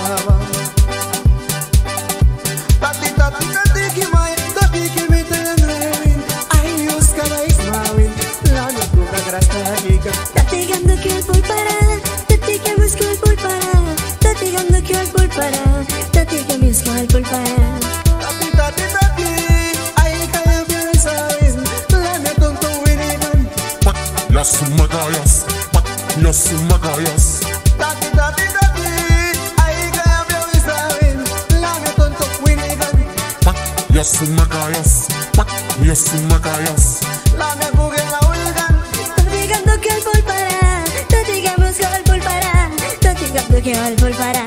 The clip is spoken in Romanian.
brava. Tati, tati, tati, que mai, tati, que me tenenrevin. Ai, os carais mawin, la no tuga grasta giga. Tati ganda que el pulpara, tati que busco el pulpara. Tati ganda que el pulpara, tati que busco el pulpara. Tati, tati, tati, ai, kaya pirisawin, la no tonto winigan. Las magayas, las magayas. Tati, tati, tati, ai, kaya pirisawin, la no tonto winigan. Las magayas, las magayas. La me bugue la huelgan. Tati ganda que el pulpara, tati que busco el pulpara. Tati ganda que el pulpara.